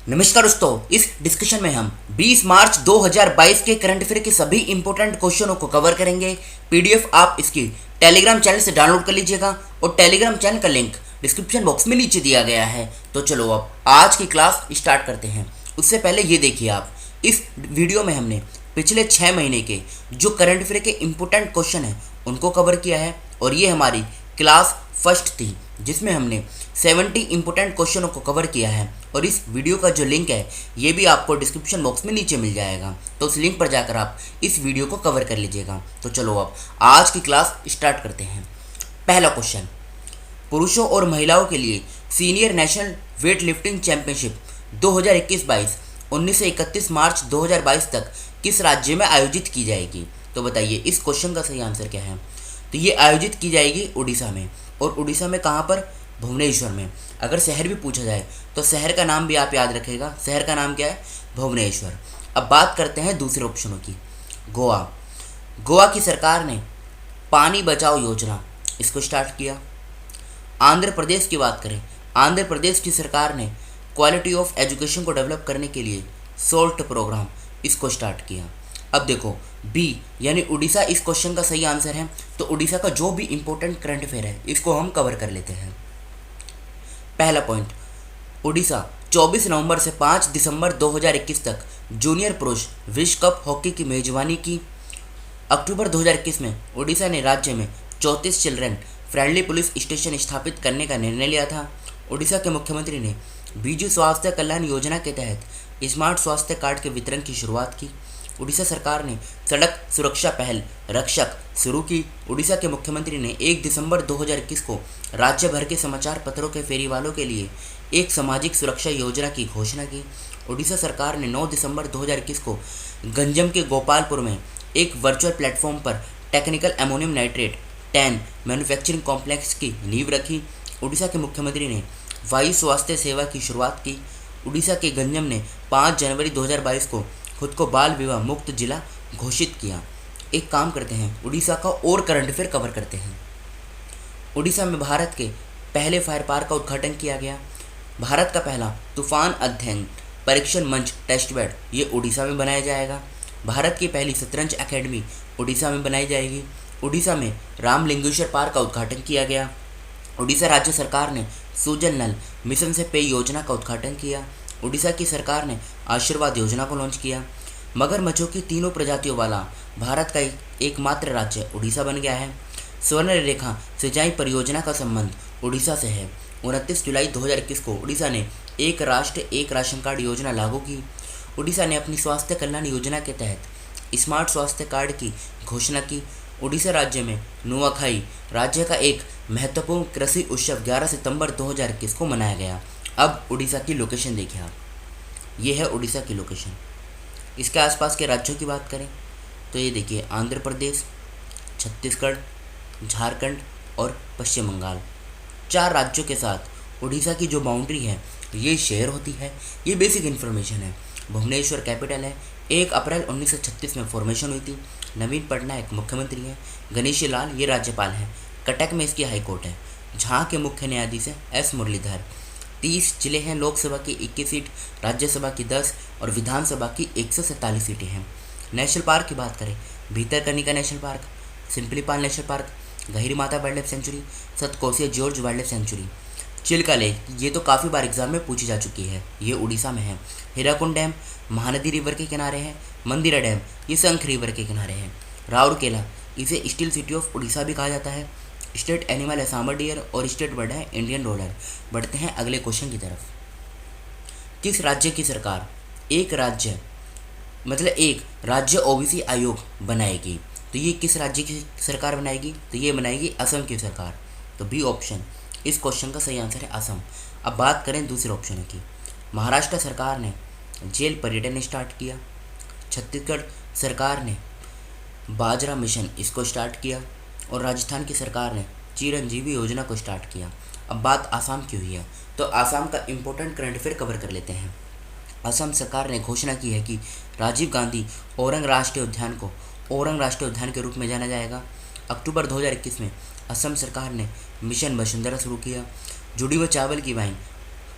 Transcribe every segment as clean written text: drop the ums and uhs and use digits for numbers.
नमस्कार दोस्तों, इस डिस्कशन में हम 20 मार्च 2022 के करंट अफेयर के सभी इंपॉर्टेंट क्वेश्चनों को कवर करेंगे। पीडीएफ आप इसकी टेलीग्राम चैनल से डाउनलोड कर लीजिएगा और टेलीग्राम चैनल का लिंक डिस्क्रिप्शन बॉक्स में नीचे दिया गया है। तो चलो अब आज की क्लास स्टार्ट करते हैं। उससे पहले ये देखिए, आप इस वीडियो में हमने पिछले 6 महीने के जो करंट अफेयर के इंपॉर्टेंट क्वेश्चन हैं उनको कवर किया है और ये हमारी क्लास फर्स्ट थी जिसमें हमने 70 इंपॉर्टेंट क्वेश्चनों को कवर किया है। और इस वीडियो का जो लिंक है ये भी आपको डिस्क्रिप्शन बॉक्स में नीचे मिल जाएगा, तो उस लिंक पर जाकर आप इस वीडियो को कवर कर लीजिएगा। तो चलो अब आज की क्लास स्टार्ट करते हैं। पहला क्वेश्चन, पुरुषों और महिलाओं के लिए senior national weight lifting championship 2021-22 19 से 31 मार्च 2022 तक किस राज्य में आयोजित की जाएगी? तो बताइए इस क्वेश्चन का सही आंसर क्या है। तो ये आयोजित की जाएगी उड़ीसा में। और उड़ीसा में कहाँ पर? भुवनेश्वर में। अगर शहर भी पूछा जाए तो शहर का नाम भी आप याद रखेगा। शहर का नाम क्या है? भुवनेश्वर। अब बात करते हैं दूसरे ऑप्शनों की। गोवा। गोवा की सरकार ने पानी बचाओ योजना इसको स्टार्ट किया। आंध्र प्रदेश की बात करें, आंध्र प्रदेश की सरकार ने क्वालिटी ऑफ एजुकेशन को डेवलप करने के लिए सोल्ट प्रोग्राम इसको स्टार्ट किया। अब देखो बी यानी उड़ीसा इस क्वेश्चन का सही आंसर है। तो उड़ीसा का जो भी इंपॉर्टेंट करंट अफेयर है इसको हम कवर कर लेते हैं। पहला पॉइंट, उड़ीसा 24 नवंबर से 5 दिसंबर 2021 तक जूनियर पुरुष विश्व कप हॉकी की मेजबानी की। अक्टूबर 2021 में उड़ीसा ने राज्य में 34 चिल्ड्रन फ्रेंडली पुलिस स्टेशन स्थापित करने का निर्णय लिया था। उड़ीसा के मुख्यमंत्री ने बीजू स्वास्थ्य कल्याण योजना के तहत स्मार्ट स्वास्थ्य कार्ड के वितरण की शुरुआत की। उड़ीसा सरकार ने सड़क सुरक्षा पहल रक्षक शुरू की। उड़ीसा के मुख्यमंत्री ने 1 दिसंबर 2021 को राज्य भर के समाचार पत्रों के फेरी वालों के लिए एक सामाजिक सुरक्षा योजना की घोषणा की। उड़ीसा सरकार ने 9 दिसंबर 2021 को गंजम के गोपालपुर में एक वर्चुअल प्लेटफॉर्म पर technical ammonium nitrate 10 manufacturing complex की नींव रखी। उड़ीसा के मुख्यमंत्री ने वायु स्वास्थ्य सेवा की शुरुआत की। उड़ीसा के गंजम ने 5 जनवरी 2022 को खुद को बाल विवाह मुक्त जिला घोषित किया। एक काम करते हैं, उड़ीसा का और करंट अफेयर कवर करते हैं। उड़ीसा में भारत के पहले फायर पार्क का उद्घाटन किया गया। भारत का पहला तूफान अध्ययन परीक्षण मंच टेस्ट बेड ये उड़ीसा में बनाया जाएगा। भारत की पहली शतरंज अकेडमी उड़ीसा में बनाई जाएगी। उड़ीसा में रामलिंगेश्वर पार्क का उद्घाटन किया गया। उड़ीसा राज्य सरकार ने सुजल नल मिशन से पेय योजना का उद्घाटन किया। उड़ीसा की सरकार ने आशीर्वाद योजना को लॉन्च किया। मगरमच्छों की 3 प्रजातियों वाला भारत का एकमात्र राज्य उड़ीसा बन गया है। स्वर्ण रेखा सिंचाई परियोजना का संबंध उड़ीसा से है। 29 जुलाई 2021 को उड़ीसा ने एक राष्ट्र एक राशन कार्ड योजना लागू की। उड़ीसा ने अपनी स्वास्थ्य कल्याण योजना के तहत स्मार्ट स्वास्थ्य कार्ड की घोषणा की। उड़ीसा राज्य में नुआखाई राज्य का एक महत्वपूर्ण कृषि उत्सव 11 सितंबर 2021 को मनाया गया। अब उड़ीसा की लोकेशन देखिए आप, ये है उड़ीसा की लोकेशन। इसके आसपास के राज्यों की बात करें तो ये देखिए आंध्र प्रदेश, छत्तीसगढ़, झारखंड और पश्चिम बंगाल, 4 राज्यों के साथ उड़ीसा की जो बाउंड्री है ये शेयर होती है। ये बेसिक इन्फॉर्मेशन है। भुवनेश्वर कैपिटल है। 1 अप्रैल 1936 में फॉर्मेशन हुई थी। नवीन पटनायक मुख्यमंत्री हैं। गणेशी लाल ये राज्यपाल हैं। कटक में इसकी हाई कोर्ट है। जहाँ के मुख्य न्यायाधीश हैं एस मुरलीधर। 30 जिले हैं। लोकसभा की 21 सीट, राज्यसभा की 10 और विधानसभा की 147 सीटें हैं। नेशनल पार्क की बात करें, Bhitarkanika national park, Similipal national park, Gahirmatha wildlife sanctuary, Satkosia gorge wildlife sanctuary. Chilika lake ये तो काफ़ी बार एग्जाम में पूछी जा चुकी है, ये उड़ीसा में है। हीराकुंड डैम महानदी रिवर के किनारे है। मंदिरा डैम ये शंख रिवर के किनारे है। राउरकेला इसे स्टील सिटी ऑफ उड़ीसा भी कहा जाता है। स्टेट एनिमल है सांबर डियर और स्टेट बर्ड है इंडियन रोलर। बढ़ते हैं अगले क्वेश्चन की तरफ। किस राज्य की सरकार एक राज्य ओबीसी आयोग बनाएगी? तो ये किस राज्य की सरकार बनाएगी? तो ये बनाएगी असम की सरकार। तो बी ऑप्शन इस क्वेश्चन का सही आंसर है असम। अब बात करें दूसरे ऑप्शन की। महाराष्ट्र सरकार ने जेल पर्यटन स्टार्ट किया। छत्तीसगढ़ सरकार ने बाजरा मिशन इसको स्टार्ट किया और राजस्थान की सरकार ने चिरंजीवी योजना को स्टार्ट किया। अब बात आसाम की हुई है तो आसाम का इम्पोर्टेंट करंट अफेयर कवर कर लेते हैं। असम सरकार ने घोषणा की है कि राजीव गांधी औरंग राष्ट्रीय उद्यान को औरंग राष्ट्रीय उद्यान के रूप में जाना जाएगा। अक्टूबर 2021 में असम सरकार ने मिशन वसुंधरा शुरू किया। जुड़ी हुई चावल की वाइन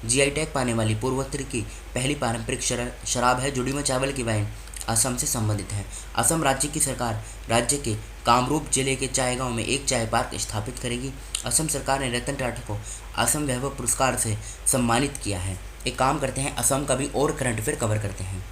जीआई टैग पाने वाली पूर्वोत्तर की पहली पारंपरिक शराब है जुड़ी में चावल की वाइन असम से संबंधित है। असम राज्य की सरकार राज्य के कामरूप जिले के चाय गांव में एक चाय पार्क स्थापित करेगी। असम सरकार ने रतन टाटा को असम वैभव पुरस्कार से सम्मानित किया है। एक काम करते हैं, असम का भी और करंट अफेयर कवर करते हैं।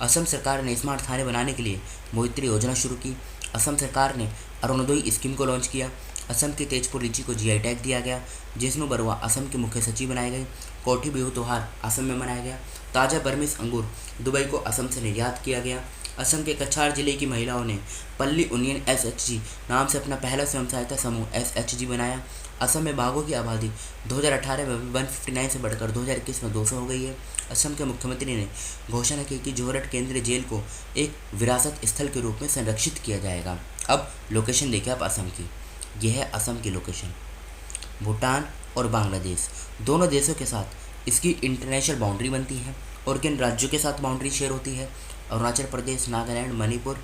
असम सरकार ने स्मार्ट थाने बनाने के लिए मोहित्री योजना शुरू की। असम सरकार ने अरुणोदय स्कीम को लॉन्च किया। असम के तेजपुर लीची को जीआई टैग दिया गया। जिष्णु बरुआ असम के मुख्य सचिव बनाए गए। कोठी बिहू त्योहार असम में मनाया गया। ताज़ा बर्मिस अंगूर दुबई को असम से निर्यात किया गया। असम के कछार जिले की महिलाओं ने पल्ली यूनियन एसएचजी नाम से अपना पहला स्वयं सहायता समूह एसएचजी बनाया। असम में बाघों की आबादी 2018 में 159 से बढ़कर 2021 में 200 हो गई है। असम के मुख्यमंत्री ने घोषणा की कि जोरहट केंद्रीय जेल को एक विरासत स्थल के रूप में संरक्षित किया जाएगा। अब लोकेशन देखिए आप असम की, यह है असम की लोकेशन। भूटान और बांग्लादेश दोनों देशों के साथ इसकी इंटरनेशनल बाउंड्री बनती है। और किन राज्यों के साथ बाउंड्री शेयर होती है? अरुणाचल प्रदेश, नागालैंड, मणिपुर,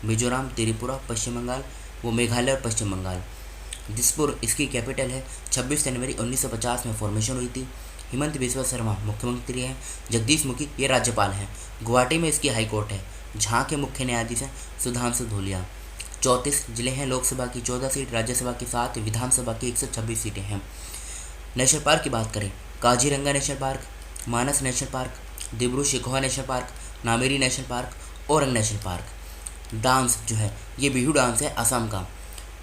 मिजोरम, त्रिपुरा, पश्चिम बंगाल, वो मेघालय और पश्चिम बंगाल। दिसपुर इसकी कैपिटल है। 26 जनवरी 1950 में फॉर्मेशन हुई थी। हिमंत बिस्वा शर्मा मुख्यमंत्री हैं। जगदीश मुखी ये राज्यपाल हैं। गुवाहाटी में इसकी हाई कोर्ट है, जहाँ के मुख्य न्यायाधीश हैं सुधांशु धूलिया। 34 जिले हैं, लोकसभा की 14 सीट, राज्यसभा की 7, विधानसभा की 126 सीटें हैं। नेशनल पार्क की बात करें, Kaziranga national park, Manas national park, Dibru Saikhowa national park, Nameri national park, Orang national park. Dance जो है ये बिहू डांस है असम का।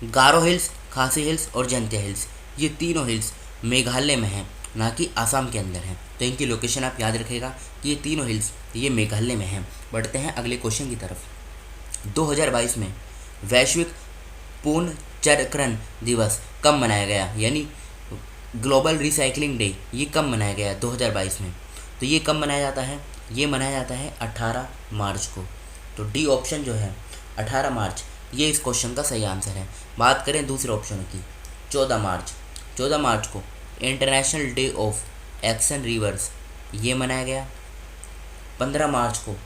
गारो हिल्स, खासी हिल्स और जयंतिया हिल्स, ये तीनों हिल्स मेघालय में हैं, ना कि असम के अंदर हैं। तो इनकी लोकेशन आप याद रखेगा कि ये तीनों हिल्स ये मेघालय में हैं। बढ़ते हैं अगले क्वेश्चन की तरफ। 2022 में वैश्विक पुनर्चक्रण दिवस कब मनाया गया, यानी ग्लोबल रिसाइकलिंग डे ये कब मनाया गया 2022 में? तो ये कब मनाया जाता है? ये मनाया जाता है 18 मार्च को। तो डी ऑप्शन जो है 18 मार्च ये इस क्वेश्चन का सही आंसर है। बात करें दूसरे ऑप्शन की, 14 मार्च। 14 मार्च को international day of action reverse ये मनाया गया। 15 मार्च को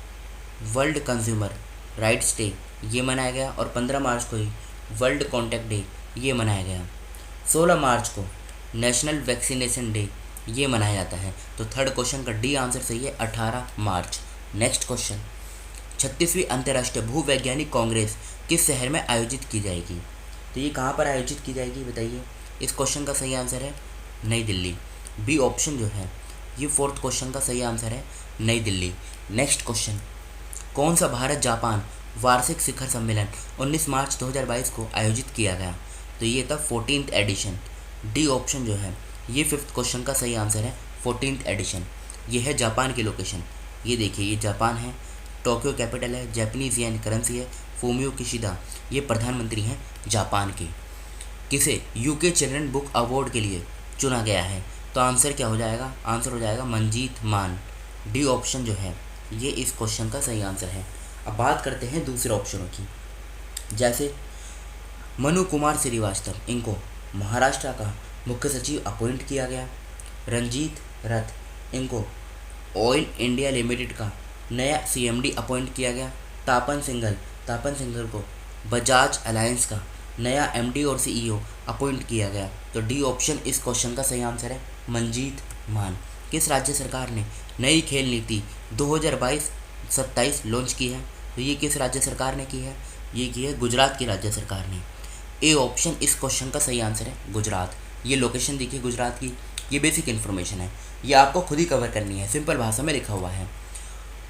वर्ल्ड कंज्यूमर राइट्स डे ये मनाया गया और 15 मार्च को ही वर्ल्ड कॉन्टैक्ट डे ये मनाया गया। 16 मार्च को नेशनल वैक्सीनेशन डे ये मनाया जाता है। तो थर्ड क्वेश्चन का डी आंसर सही है 18 मार्च। नेक्स्ट क्वेश्चन, 36वीं अंतर्राष्ट्रीय भूवैज्ञानिक कांग्रेस किस शहर में आयोजित की जाएगी? तो ये कहाँ पर आयोजित की जाएगी बताइए? इस क्वेश्चन का सही आंसर है नई दिल्ली। बी ऑप्शन जो है ये फोर्थ क्वेश्चन का सही आंसर है नई दिल्ली। नेक्स्ट क्वेश्चन, कौन सा भारत जापान वार्षिक शिखर सम्मेलन 19 मार्च 2022 को आयोजित किया गया? तो ये था 14th एडिशन। डी ऑप्शन जो है ये फिफ्थ क्वेश्चन का सही आंसर है 14th एडिशन। ये है जापान की लोकेशन, ये देखिए ये जापान है, टोक्यो कैपिटल है, जापानीज येन करेंसी है। फूमियो किशिदा ये प्रधानमंत्री हैं जापान के। किसे यूके चिल्ड्रन बुक अवार्ड के लिए चुना गया है? तो आंसर क्या हो जाएगा? आंसर हो जाएगा मंजीत मान। डी ऑप्शन जो है ये इस क्वेश्चन का सही आंसर है। अब बात करते हैं दूसरे ऑप्शनों की, जैसे मनु कुमार श्रीवास्तव इनको महाराष्ट्र का मुख्य सचिव अपॉइंट किया गया। रंजीत रथ इनको ऑयल इंडिया लिमिटेड का नया सीएमडी अपॉइंट किया गया। तापन सिंघल को बजाज अलायंस का नया एमडी और सीईओ अपॉइंट किया गया। तो डी ऑप्शन इस क्वेश्चन का सही आंसर है मंजीत मान। किस राज्य सरकार ने नई खेल नीति 2022-27 लॉन्च की है? तो ये किस राज्य सरकार ने की है? ये की है गुजरात की राज्य सरकार ने। ए ऑप्शन इस क्वेश्चन का सही आंसर है गुजरात। ये लोकेशन देखिए गुजरात की, ये बेसिक इन्फॉर्मेशन है, ये आपको खुद ही कवर करनी है, सिंपल भाषा में लिखा हुआ है।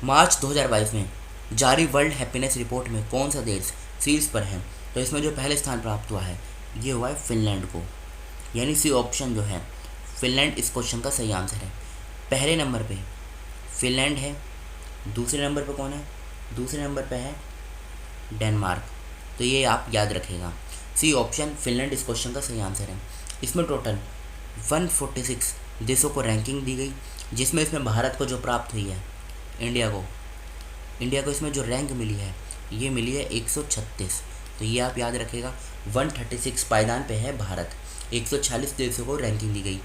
मार्च 2022 में जारी वर्ल्ड हैप्पीनेस रिपोर्ट में कौन सा देश शीर्ष पर है? तो इसमें जो पहले स्थान प्राप्त हुआ है ये हुआ है फिनलैंड को, यानी सी ऑप्शन जो है फिनलैंड इस क्वेश्चन का सही आंसर है। पहले नंबर पे फिनलैंड है, दूसरे नंबर पे कौन है? दूसरे नंबर पे है डेनमार्क। तो ये आप याद रखेगा, सी ऑप्शन फिनलैंड इस क्वेश्चन का सही आंसर है। इसमें टोटल 146 देशों को रैंकिंग दी गई, जिसमें इसमें भारत को जो प्राप्त हुई है, इंडिया को इसमें जो रैंक मिली है ये मिली है 136। तो ये आप याद रखेगा 136 पायदान पे है भारत, 146 देशों को रैंकिंग दी गई।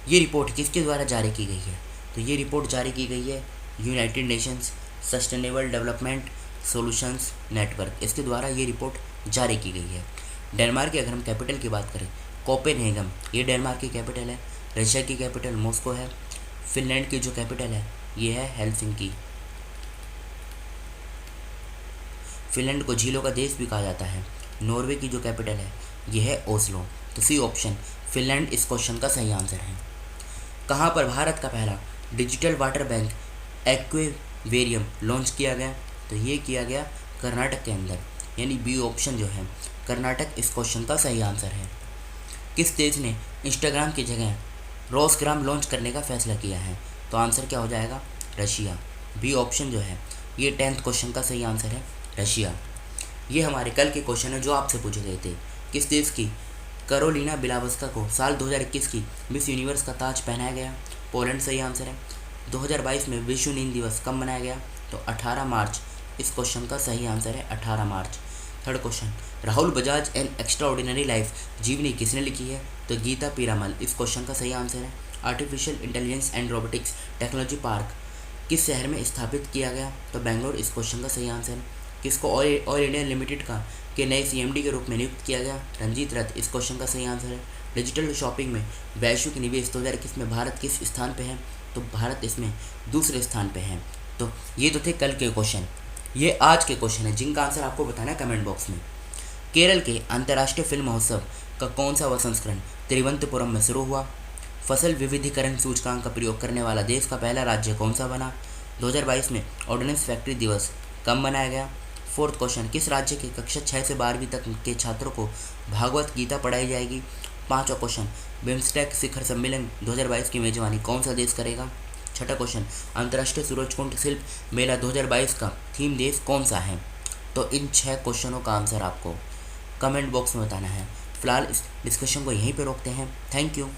ये रिपोर्ट किसके द्वारा जारी की गई है? तो ये रिपोर्ट जारी की गई है United Nations sustainable development solutions network, इसके द्वारा ये रिपोर्ट जारी की गई है। डेनमार्क की अगर हम कैपिटल की बात करें कोपेनहेगन, ये डेनमार्क की कैपिटल है। रशिया की कैपिटल मॉस्को है। फिनलैंड की जो कैपिटल है ये है हेलसिंकी। फिनलैंड को झीलों का देश भी कहा जाता है। नॉर्वे की जो कैपिटल है ये है ओस्लो। तो सी ऑप्शन फिनलैंड इस क्वेश्चन का सही आंसर है। कहाँ पर भारत का पहला digital water bank aquarium launch किया गया? तो ये किया गया कर्नाटक के अंदर, यानी बी ऑप्शन जो है कर्नाटक इस क्वेश्चन का सही आंसर है। किस देश ने इंस्टाग्राम की जगह रोसग्राम लॉन्च करने का फैसला किया है? तो आंसर क्या हो जाएगा? रशिया। बी ऑप्शन जो है ये 10th क्वेश्चन का सही आंसर है, रशिया। ये हमारे कल के क्वेश्चन है जो आपसे पूछे गए थे। किस देश की करोलिना बिलावस्का को साल 2021 की मिस यूनिवर्स का ताज पहनाया गया? पोलैंड सही आंसर है। 2022 में विश्व नींद दिवस कब मनाया गया? तो 18 मार्च इस क्वेश्चन का सही आंसर है, 18 March. Third question, Rahul Bajaj an extraordinary life जीवनी किसने लिखी है? तो गीता पीरामल इस क्वेश्चन का सही आंसर है। Artificial intelligence and robotics technology park किस शहर में स्थापित किया गया? तो बेंगलोर इस क्वेश्चन का सही आंसर है। किसको ऑयल इंडिया लिमिटेड का के नए सीएमडी के रूप में नियुक्त किया गया? रंजीत रथ इस क्वेश्चन का सही आंसर है। डिजिटल शॉपिंग में वैश्विक निवेश 2021 में भारत किस स्थान पे है? तो भारत इसमें दूसरे स्थान पे है। तो ये तो थे कल के क्वेश्चन। ये आज के क्वेश्चन है जिनका आंसर आपको बताना है कमेंट बॉक्स में। केरल के अंतर्राष्ट्रीय फिल्म महोत्सव का कौन सा संस्करण तिरुवनंतपुरम में शुरू हुआ? फसल विविधीकरण सूचकांक का प्रयोग करने वाला देश का पहला राज्य कौन सा बना? 2022 में ऑर्डिनेंस फैक्ट्री दिवस कब मनाया गया? फोर्थ क्वेश्चन, किस राज्य के कक्षा 6 से 12वीं तक के छात्रों को भागवत गीता पढ़ाई जाएगी? पांचवा क्वेश्चन, बिम्स्टेक शिखर सम्मेलन 2022 की मेजबानी कौन सा देश करेगा? छठा क्वेश्चन, अंतर्राष्ट्रीय सूरजकुंड शिल्प मेला 2022 का थीम देश कौन सा है? तो इन 6 क्वेश्चनों का आंसर आपको कमेंट बॉक्स में बताना है। फिलहाल इस डिस्कशन को यहीं पे रोकते हैं। Thank you.